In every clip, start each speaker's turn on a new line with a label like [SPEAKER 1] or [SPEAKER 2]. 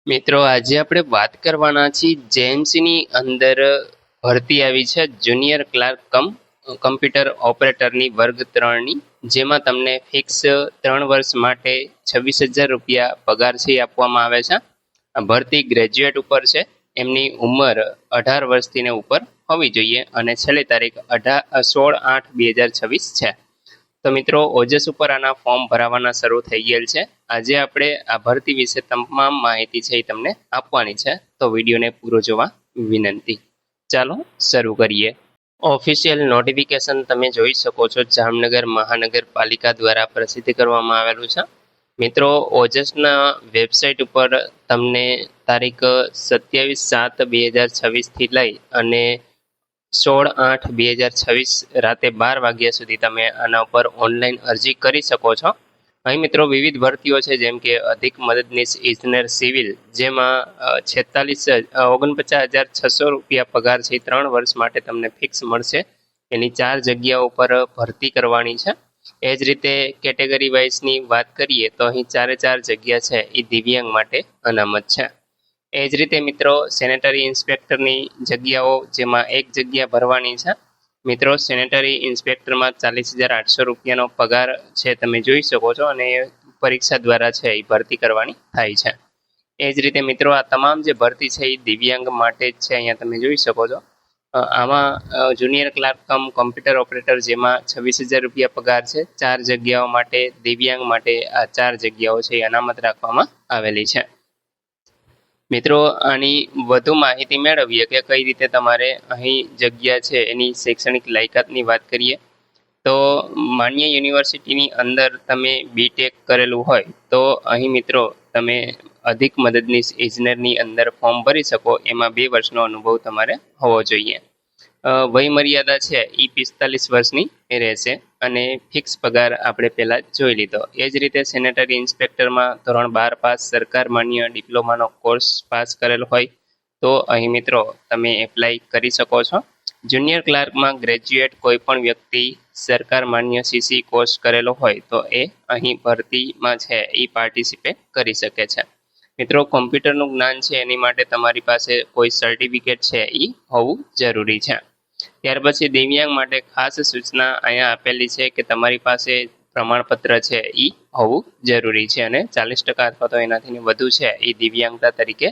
[SPEAKER 1] મિત્રો આજે આપણે વાત કરવાના છીએ જેએમસીની અંદર ભરતી આવી છે જુનિયર ક્લાર્ક કમ કમ્પ્યુટર ઓપરેટરની વર્ગ 3ની, જેમાં તમને ફિક્સ 3 વર્ષ માટે 26,000 રૂપિયા પગાર છે આપવામાં આવે છે. આ ભરતી ગ્રેજ્યુએટ ઉપર છે. એમની ઉંમર 18 વર્ષથી ને ઉપર હોવી જોઈએ અને છેલ્લી તારીખ 16/8/2026 છે. તો મિત્રો ઓજસ ઉપર આના ફોર્મ ભરાવાના શરૂ થઈ ગયેલ છે. આજે આપણે આ ભરતી વિશે તમામ માહિતી છે એ તમને આપવાની છે, તો વિડીયોને પૂરો જોવા વિનંતી. ચાલો શરૂ કરીએ. ઓફિશિયલ નોટિફિકેશન તમે જોઈ શકો છો, જામનગર મહાનગરપાલિકા દ્વારા પ્રસિદ્ધ કરવામાં આવેલું છે. મિત્રો ઓજસના વેબસાઇટ ઉપર તમને તારીખ 27/7/2026થી લઈ અને 16/8/2026 રાતે 12 વાગ્યા સુધી તમે આના ઉપર ઓનલાઈન અરજી કરી શકો છો. અહીં મિત્રો વિવિધ ભરતીઓ છે, જેમ કે અધિક મદદનીશ ઇજનેર સિવિલ, જેમાં 49,600 રૂપિયા પગાર છે. 3 વર્ષ માટે તમને ફિક્સ મળશે. એની 4 જગ્યાઓ પર ભરતી કરવાની છે. એ જ રીતે કેટેગરી વાઇઝની વાત કરીએ તો અહીં 4 જગ્યા છે એ દિવ્યાંગ માટે અનામત છે. એ જ રીતે મિત્રો સેનેટરી ઇન્સ્પેક્ટરની જગ્યાઓ, જેમાં 1 જગ્યા ભરવાની છે. મિત્રો સેનેટરી ઇન્સ્પેક્ટરમાં 40,800 રૂપિયાનો પગાર છે, તમે જોઈ શકો છો, અને પરીક્ષા દ્વારા છે એ ભરતી કરવાની થાય છે. એ જ રીતે મિત્રો આ તમામ જે ભરતી છે એ દિવ્યાંગ માટે જ છે. અહીંયા તમે જોઈ શકો છો. આમાં જુનિયર ક્લાર્ક કમ કોમ્પ્યુટર ઓપરેટર, જેમાં 26,000 રૂપિયા પગાર છે. 4 જગ્યાઓ માટે દિવ્યાંગ માટે આ 4 જગ્યાઓ છે એ અનામત રાખવામાં આવેલી છે. મિત્રો આની વધુ માહિતી મેળવીએ કે કઈ રીતે તમારે અહીં જગ્યા છે એની શૈક્ષણિક લાયકાતની વાત કરીએ તો માન્ય યુનિવર્સિટીની અંદર તમે બીટેક કરેલું હોય તો અહીં મિત્રો તમે અધિક મદદનીશ ઇજનેરની અંદર ફોર્મ ભરી શકો. એમાં 2 વર્ષનો અનુભવ તમારે હોવો જોઈએ. વય મર્યાદા છે એ 45 વર્ષની રહેશે અને ફિક્સ પગાર આપણે પહેલાં જોઈ લીધો. એ જ રીતે સેનેટરી ઇન્સ્પેક્ટરમાં ધોરણ 12 પાસ, સરકાર માન્ય ડિપ્લોમાનો કોર્સ પાસ કરેલ હોય તો અહીં મિત્રો તમે એપ્લાય કરી શકો છો. જુનિયર ક્લાર્કમાં ગ્રેજ્યુએટ કોઈ પણ વ્યક્તિ સરકાર માન્ય સીસી કોર્સ કરેલો હોય તો એ અહીં ભરતીમાં છે એ પાર્ટિસિપેટ કરી શકે છે. મિત્રો કોમ્પ્યુટરનું જ્ઞાન છે એની માટે તમારી પાસે કોઈ સર્ટિફિકેટ છે એ હોવું જરૂરી છે. ત્યાર પછી દિવ્યાંગ માટે ખાસ સૂચના અહીંયા આપેલી છે કે તમારી પાસે પ્રમાણપત્ર છે એ હોવું જરૂરી છે અને 40% અથવા તો એનાથી વધુ છે એ દિવ્યાંગતા તરીકે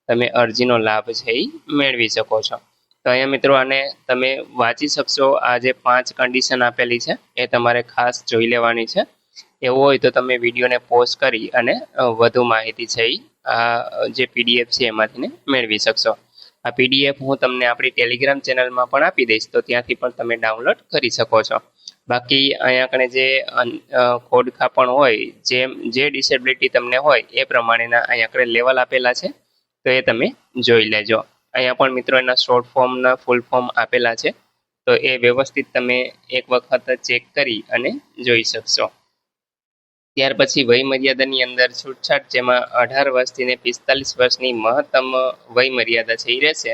[SPEAKER 1] તમે અરજીનો લાભ છે એ મેળવી શકો છો. તો અહીંયા મિત્રો આને તમે વાંચી શકશો. આ જે 5 કન્ડિશન આપેલી છે એ તમારે ખાસ જોઈ લેવાની છે. એવું હોય તો તમે વિડીયોને પોઝ કરી અને વધુ માહિતી છે એ આ જે પીડીએફ છે એમાંથી મેળવી શકશો. આ પીડીએફ હું તમને આપણી ટેલિગ્રામ ચેનલમાં પણ આપી દઈશ, તો ત્યાંથી પણ તમે ડાઉનલોડ કરી શકો છો. બાકી અહીંયા આગળ જે ખોડખાપણ હોય, જે ડિસેબિલિટી તમને હોય એ પ્રમાણેના અહીંયા આગળ લેવલ આપેલા છે, તો એ તમે જોઈ લેજો. અહીંયા પણ મિત્રો એના શોર્ટ ફોર્મના ફૂલ ફોર્મ આપેલા છે, તો એ વ્યવસ્થિત તમે એક વખત ચેક કરી અને જોઈ શકશો. ત્યાર પછી વય મર્યાદાની અંદર છૂટછાટ, જેમાં 18 વર્ષથી ને 45 વર્ષની મહત્તમ વય મર્યાદા છે એ રહેશે.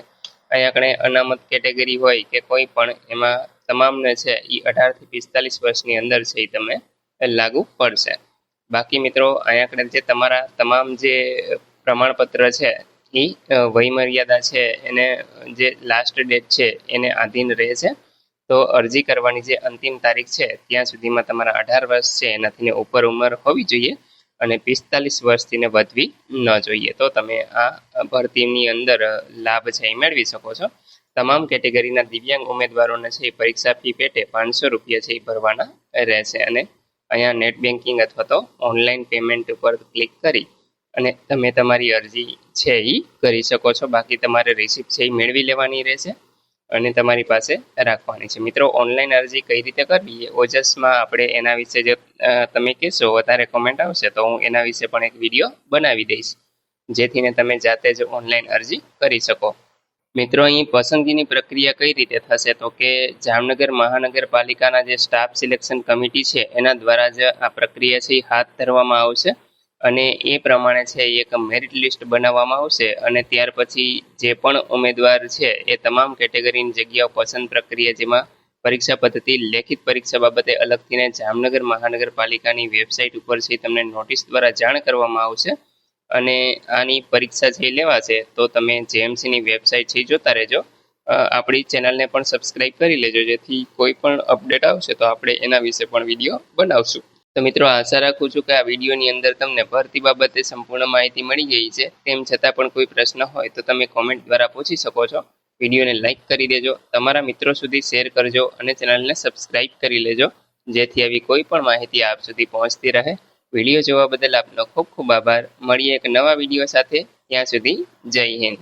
[SPEAKER 1] અહીંયા આપણે અનામત કેટેગરી હોય કે કોઈ પણ, એમાં તમામને છે એ 18 થી 45 વર્ષની અંદર છે એ તમે લાગુ પડશે. બાકી મિત્રો અહીંયા આપણે જે તમારા તમામ જે પ્રમાણપત્ર છે એ વય મર્યાદા છે એને જે લાસ્ટ ડેટ છે એને આધીન રહેશે. તો અરજી કરવાની જે અંતિમ તારીખ છે ત્યાં સુધીમાં તમારા 18 વર્ષ છે એનાથી ઉપર ઉંમર હોવી જોઈએ અને 45 વર્ષથી ને વધવી ન જોઈએ. તો તમે આ ભરતીની અંદર લાભ છે એ મેળવી શકો છો. તમામ કેટેગરીના દિવ્યાંગ ઉમેદવારોને છે એ પરીક્ષા ફી પેટે 500 રૂપિયા છે એ ભરવાના રહેશે અને અહીંયા નેટ બેન્કિંગ અથવા તો ઓનલાઈન પેમેન્ટ ઉપર ક્લિક કરી અને તમે તમારી અરજી છે એ કરી શકો છો. બાકી તમારે રિસિપ્ટ છે એ મેળવી લેવાની રહેશે અને તમારી પાસે રાખવાની છે. મિત્રો ઓનલાઈન અરજી કઈ રીતે કરવી ઓજસમાં આપણે એના વિશે જો તમે કહેશો વધારે કોમેન્ટ આવશે તો હું એના વિશે પણ એક વિડીયો બનાવી દઈશ, જેથીને તમે જાતે જ ઓનલાઈન અરજી કરી શકો. મિત્રો અહીં પસંદગીની પ્રક્રિયા કઈ રીતે થશે તો કે જામનગર મહાનગરપાલિકાના જે સ્ટાફ સિલેક્શન કમિટી છે એના દ્વારા જ આ પ્રક્રિયા છે એ હાથ ધરવામાં આવશે અને એ પ્રમાણે છે એક મેરિટ લિસ્ટ બનાવવામાં આવશે અને ત્યાર પછી જે પણ ઉમેદવાર છે એ તમામ કેટેગરીની જગ્યાઓ પસંદ પ્રક્રિયા, જેમાં પરીક્ષા પદ્ધતિ લેખિત પરીક્ષા બાબતે અલગથી જામનગર મહાનગરપાલિકાની વેબસાઇટ ઉપર છે તમને નોટિસ દ્વારા જાણ કરવામાં આવશે અને આની પરીક્ષા જે લેવાશે તો તમે જેએમસીની વેબસાઇટ છે એ જોતા રહેજો. આપણી ચેનલને પણ સબસ્ક્રાઇબ કરી લેજો, જેથી કોઈ પણ અપડેટ આવશે તો આપણે એના વિશે પણ વિડીયો બનાવશું. તો મિત્રો, આશા રાખું છું કે આ વિડીયોની અંદર તમને ભરતી બાબતે સંપૂર્ણ માહિતી મળી ગઈ છે. તેમ છતાં પણ કોઈ પ્રશ્ન હોય તો તમે કોમેન્ટ દ્વારા પૂછી શકો છો. વિડીયોને લાઇક કરી દેજો, તમારા મિત્રો સુધી શેર કરજો અને ચેનલને સબસ્ક્રાઇબ કરી લેજો, જેથી આવી કોઈ પણ માહિતી આપ સુધી પહોંચતી રહે. વિડીયો જોવા બદલ આપનો ખૂબ ખૂબ આભાર. મળીએ એક નવા વિડીયો સાથે. ત્યાં સુધી જય હિન્દ.